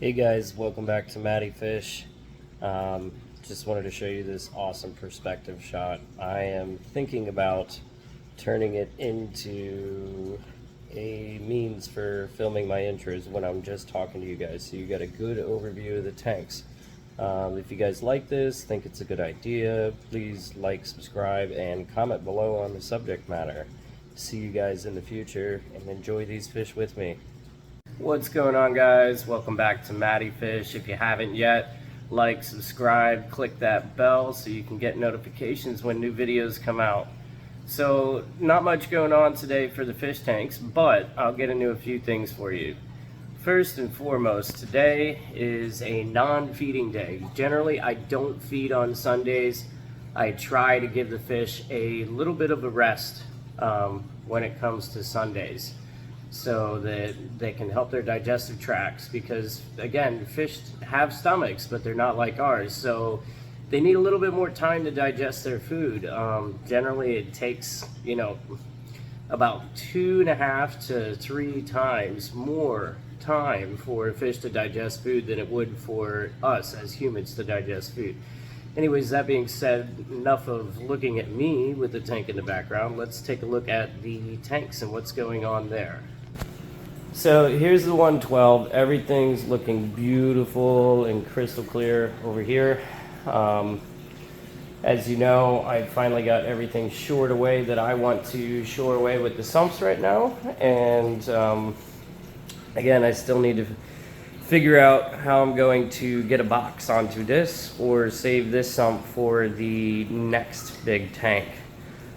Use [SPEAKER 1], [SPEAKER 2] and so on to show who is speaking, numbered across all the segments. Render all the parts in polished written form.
[SPEAKER 1] Hey guys, welcome back to Matty Fish. Just wanted to show you this awesome perspective shot. I am thinking about turning it into a means for filming my intros when I'm just talking to you guys, so you got a good overview of the tanks. If you guys like this, think it's a good idea, please like, subscribe, and comment below on the subject matter. See you guys in the future, and enjoy these fish with me. What's going on, guys? Welcome back to Matty Fish. If you haven't yet, like, subscribe, click that bell so you can get notifications when new videos come out. So not much going on today for the fish tanks, but I'll get into a few things for you. First and foremost, today is a non-feeding day. Generally, I don't feed on Sundays. I try to give the fish a little bit of a rest when it comes to Sundays, so that they can help their digestive tracts, because again, fish have stomachs, but they're not like ours, so they need a little bit more time to digest their food. Generally it takes, about 2.5 to 3 times more time for a fish to digest food than it would for us as humans to digest food. Anyways, that being said, enough of looking at me with the tank in the background. Let's take a look at the tanks and what's going on there. So here's the 112. Everything's looking beautiful and crystal clear over here. As you know, I finally got everything shored away that I want to shore away with the sumps right now. And again, I still need to figure out how I'm going to get a box onto this or save this sump for the next big tank.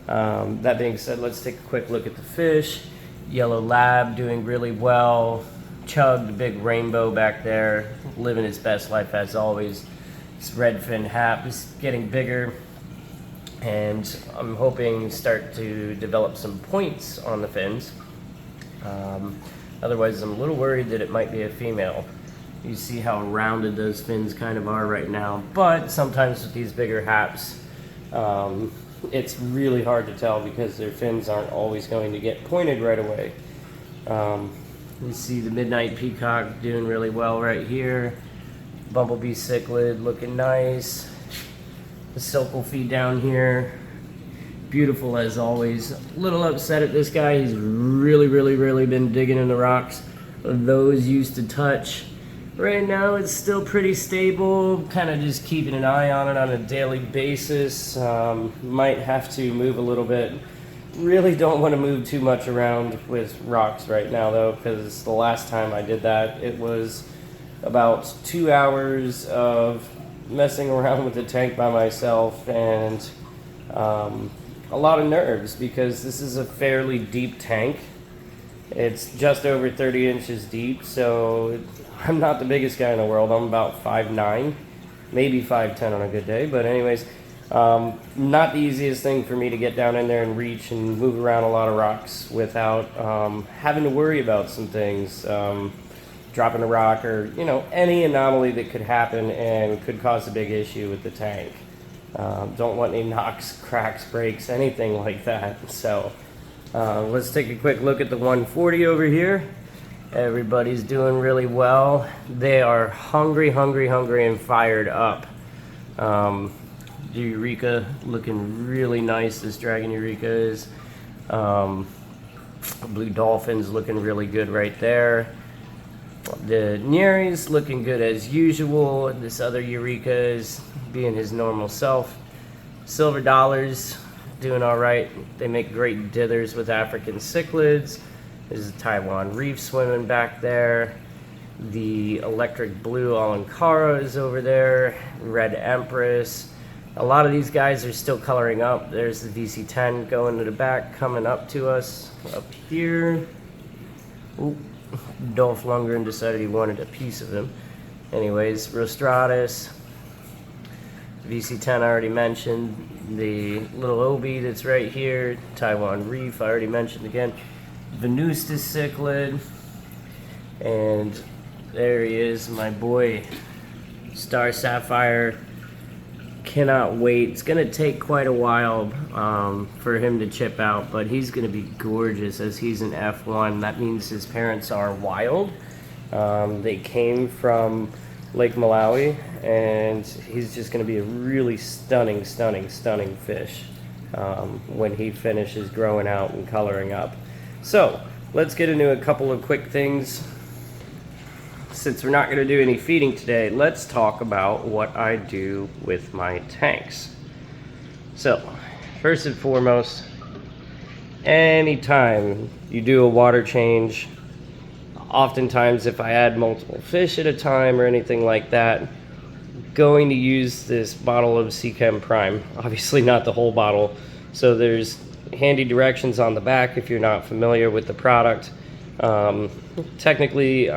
[SPEAKER 1] That being said, let's take a quick look at the fish. Yellow lab doing really well. Chug, the big rainbow back there, living its best life as always. This redfin hap is getting bigger, and I'm hoping to start to develop some points on the fins. Otherwise, I'm a little worried that it might be a female. You see how rounded those fins kind of are right now, but sometimes with these bigger haps, it's really hard to tell because their fins aren't always going to get pointed right away. You see the midnight peacock doing really well right here. Bumblebee cichlid looking nice. The silk will feed down here. Beautiful as always. A little upset at this guy. He's really been digging in the rocks. Those used to touch. Right now it's still pretty stable, kind of just keeping an eye on it on a daily basis. Might have to move a little bit. Really don't want to move too much around with rocks right now though, because the last time I did that, it was about 2 hours of messing around with the tank by myself, and a lot of nerves, because this is a fairly deep tank. It's just over 30 inches deep, so I'm not the biggest guy in the world. I'm about 5'9", maybe 5'10" on a good day. But anyways, not the easiest thing for me to get down in there and reach and move around a lot of rocks without having to worry about some things. Dropping a rock or, any anomaly that could happen and could cause a big issue with the tank. Don't want any knocks, cracks, breaks, anything like that. So let's take a quick look at the 140 over here. Everybody's doing really well. They are hungry and fired up. The Eureka looking really nice. This Dragon Eureka is. Blue Dolphin's looking really good right there. The Neri's looking good as usual. This other Eureka is being his normal self. Silver Dollars doing all right. They make great dithers with African cichlids. There's a Taiwan reef swimming back there. The electric blue Ankara is over there. Red Empress. A lot of these guys are still coloring up. There's the VC10 going to the back, coming up to us up here. Ooh, Dolph Lundgren decided he wanted a piece of him. Anyways, Rostratus. VC10 I already mentioned. The little Obi that's right here. Taiwan reef I already mentioned again. Venustus cichlid, and there he is, my boy, Star Sapphire. Cannot wait. It's gonna take quite a while for him to chip out, but he's gonna be gorgeous as he's an F1. That means his parents are wild, They came from Lake Malawi, and he's just going to be a really stunning fish when he finishes growing out and coloring up. So let's get into a couple of quick things. Since we're not going to do any feeding today, let's talk about what I do with my tanks. So first and foremost, anytime you do a water change, oftentimes if I add multiple fish at a time or anything like that, going to use this bottle of Seachem Prime. Obviously not the whole bottle, so there's handy directions on the back if you're not familiar with the product. Technically,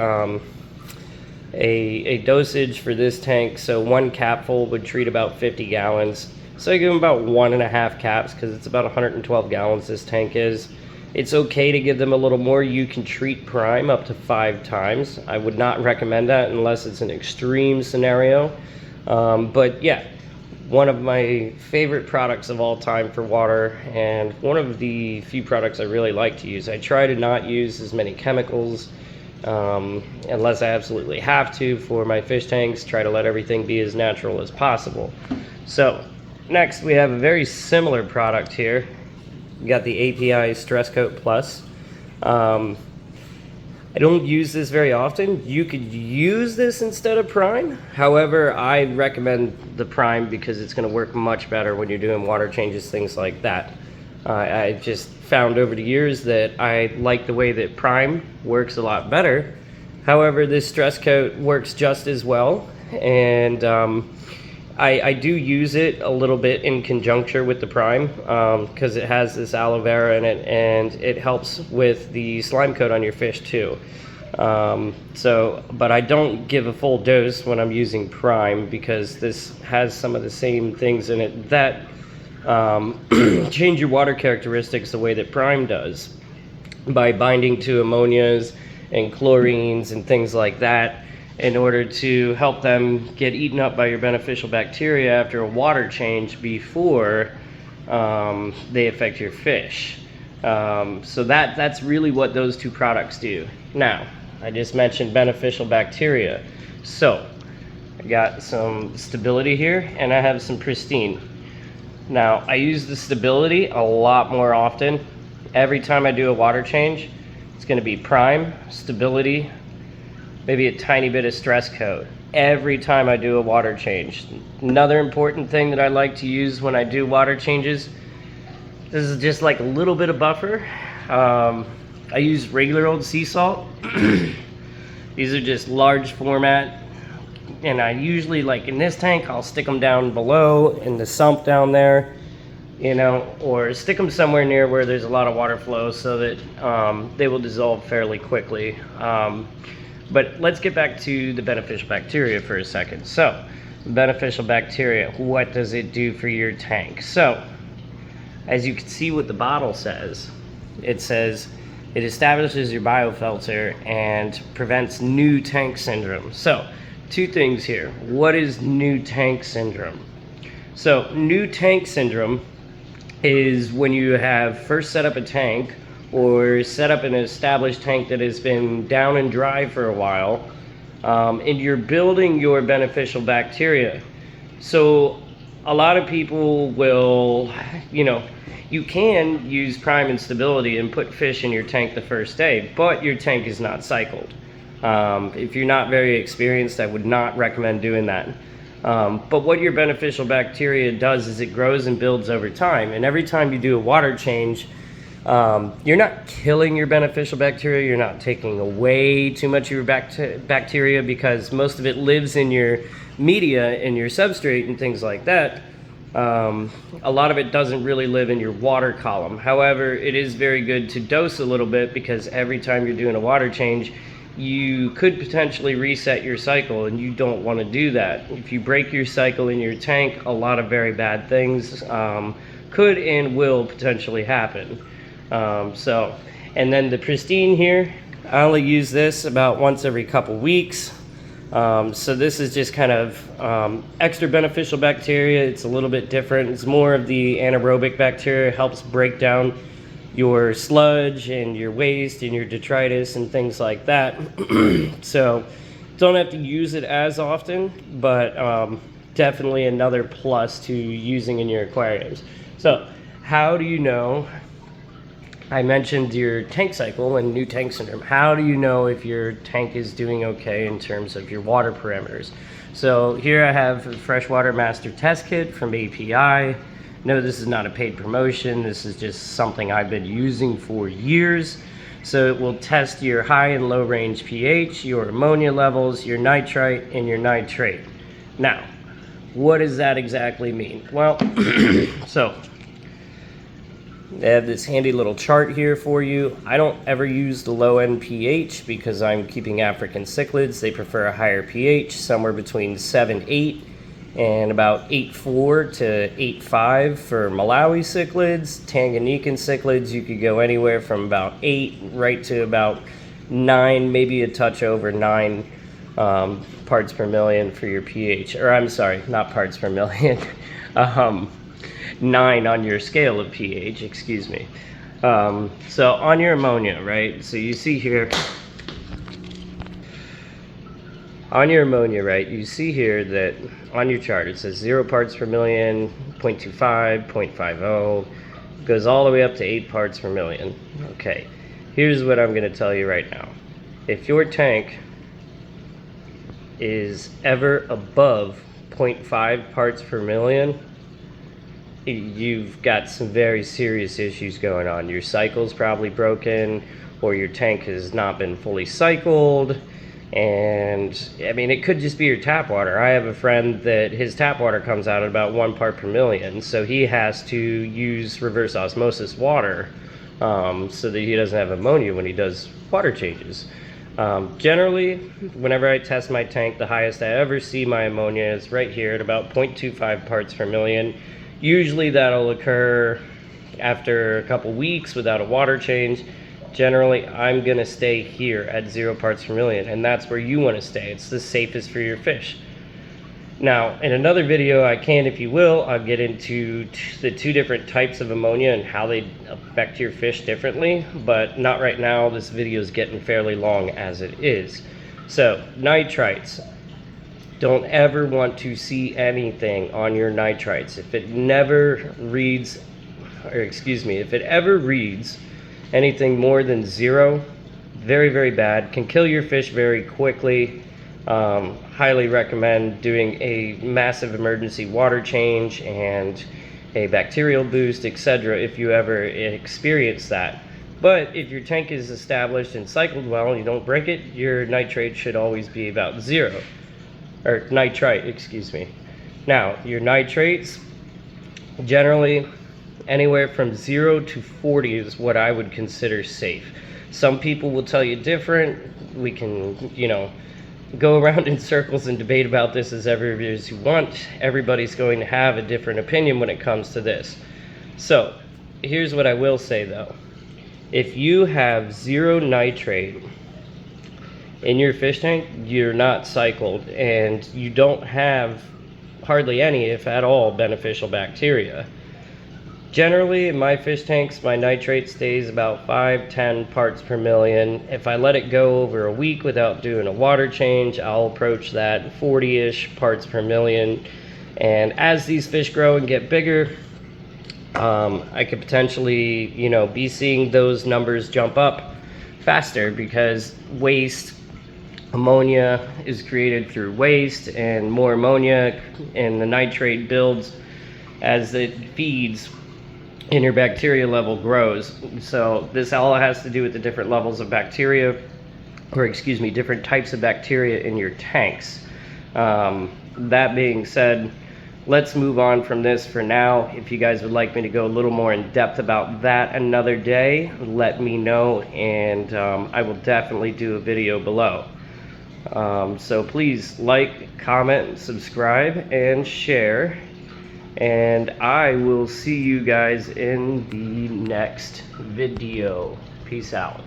[SPEAKER 1] a dosage for this tank, so 1 capful would treat about 50 gallons. So I give them about 1.5 caps because it's about 112 gallons this tank is. It's okay to give them a little more. You can treat Prime up to 5 times. I would not recommend that unless it's an extreme scenario. But yeah, one of my favorite products of all time for water, and one of the few products I really like to use. I try to not use as many chemicals unless I absolutely have to for my fish tanks. Try to let everything be as natural as possible. So next we have a very similar product here. We got the API Stress Coat Plus. I don't use this very often. You could use this instead of Prime. However, I recommend the Prime because it's going to work much better when you're doing water changes, things like that. I just found over the years that I like the way that Prime works a lot better. However, this Stress Coat works just as well, and I do use it a little bit in conjunction with the Prime because it has this aloe vera in it, and it helps with the slime coat on your fish too. But I don't give a full dose when I'm using Prime because this has some of the same things in it that change your water characteristics the way that Prime does by binding to ammonias and chlorines and things like that, in order to help them get eaten up by your beneficial bacteria after a water change before they affect your fish. So that's really what those two products do. Now, I just mentioned beneficial bacteria. So I got some Stability here, and I have some Pristine. Now, I use the Stability a lot more often. Every time I do a water change, it's going to be Prime, Stability, maybe a tiny bit of Stress Coat every time I do a water change. Another important thing that I like to use when I do water changes, this is just like a little bit of buffer. I use regular old sea salt. These are just large format, and I usually, like in this tank, I'll stick them down below in the sump down there, you know, or stick them somewhere near where there's a lot of water flow so that they will dissolve fairly quickly. But let's get back to the beneficial bacteria for a second. So, beneficial bacteria, what does it do for your tank? So, as you can see what the bottle says, it says it establishes your biofilter and prevents new tank syndrome. So, 2 things here. What is new tank syndrome? So, new tank syndrome is when you have first set up a tank or set up an established tank that has been down and dry for a while, and you're building your beneficial bacteria. So a lot of people will, you know, you can use Prime and Stability and put fish in your tank the first day, but your tank is not cycled. If you're not very experienced, I would not recommend doing that. But what your beneficial bacteria does is it grows and builds over time, and every time you do a water change, you're not killing your beneficial bacteria, you're not taking away too much of your bacteria, because most of it lives in your media and your substrate and things like that. A lot of it doesn't really live in your water column. However, it is very good to dose a little bit, because every time you're doing a water change, you could potentially reset your cycle, and you don't want to do that. If you break your cycle in your tank, a lot of very bad things could and will potentially happen. And then the Pristine here, I only use this about once every couple weeks. So this is just kind of extra beneficial bacteria. It's a little bit different. It's more of the anaerobic bacteria. It helps break down your sludge and your waste and your detritus and things like that. So don't have to use it as often, but definitely another plus to using in your aquariums. So how do you know? I mentioned your tank cycle and new tank syndrome. How do you know if your tank is doing okay in terms of your water parameters? So here I have a Freshwater Master Test Kit from API. No, this is not a paid promotion. This is just something I've been using for years. So it will test your high and low range pH, your ammonia levels, your nitrite, and your nitrate. Now, what does that exactly mean? Well, so I have this handy little chart here for you. I don't ever use the low end pH because I'm keeping African cichlids. They prefer a higher pH, somewhere between 7.8 and about 8.4 to 8.5 for Malawi cichlids. Tanganyikan cichlids, you could go anywhere from about 8 right to about 9, maybe a touch over 9 parts per million for your pH. Or I'm sorry, not parts per million. 9 on your scale of pH, excuse me. So on your ammonia, right? So you see here, on your ammonia, right, you see here that on your chart it says 0 parts per million, 0.25, 0.50, goes all the way up to 8 parts per million. Okay, here's what I'm going to tell you right now. If your tank is ever above 0.5 parts per million, you've got some very serious issues going on. Your cycle's probably broken, or your tank has not been fully cycled. And I mean, it could just be your tap water. I have a friend that his tap water comes out at about 1 part per million, so he has to use reverse osmosis water so that he doesn't have ammonia when he does water changes. Generally, whenever I test my tank, the highest I ever see my ammonia is right here at about 0.25 parts per million. Usually that'll occur after a couple weeks without a water change. Generally, I'm going to stay here at 0 parts per million, and that's where you want to stay. It's the safest for your fish. Now, in another video, I can, if you will, I'll get into the 2 different types of ammonia and how they affect your fish differently, but not right now. This video is getting fairly long as it is. So, nitrites. Don't ever want to see anything on your nitrites. If it never reads, or excuse me, if it ever reads anything more than 0, very, very bad. Can kill your fish very quickly. Highly recommend doing a massive emergency water change and a bacterial boost, etc. if you ever experience that. But if your tank is established and cycled well and you don't break it, your nitrate should always be about 0. Or nitrite, excuse me. Now, your nitrates, generally anywhere from 0 to 40 is what I would consider safe. Some people will tell you different. We can, go around in circles and debate about this as ever as you want. Everybody's going to have a different opinion when it comes to this. So, here's what I will say though. If you have 0 nitrate in your fish tank, you're not cycled, and you don't have hardly any, if at all, beneficial bacteria. Generally, in my fish tanks, my nitrate stays about 5-10 parts per million. If I let it go over a week without doing a water change, I'll approach that 40-ish parts per million. And as these fish grow and get bigger, I could potentially, be seeing those numbers jump up faster, because waste, ammonia is created through waste, and more ammonia and the nitrate builds as it feeds and your bacteria level grows. So this all has to do with the different levels of bacteria, or excuse me, different types of bacteria in your tanks. That being said, let's move on from this for now. If you guys would like me to go a little more in depth about that another day, let me know, and I will definitely do a video below. So please like, comment, subscribe, and share. And I will see you guys in the next video. Peace out.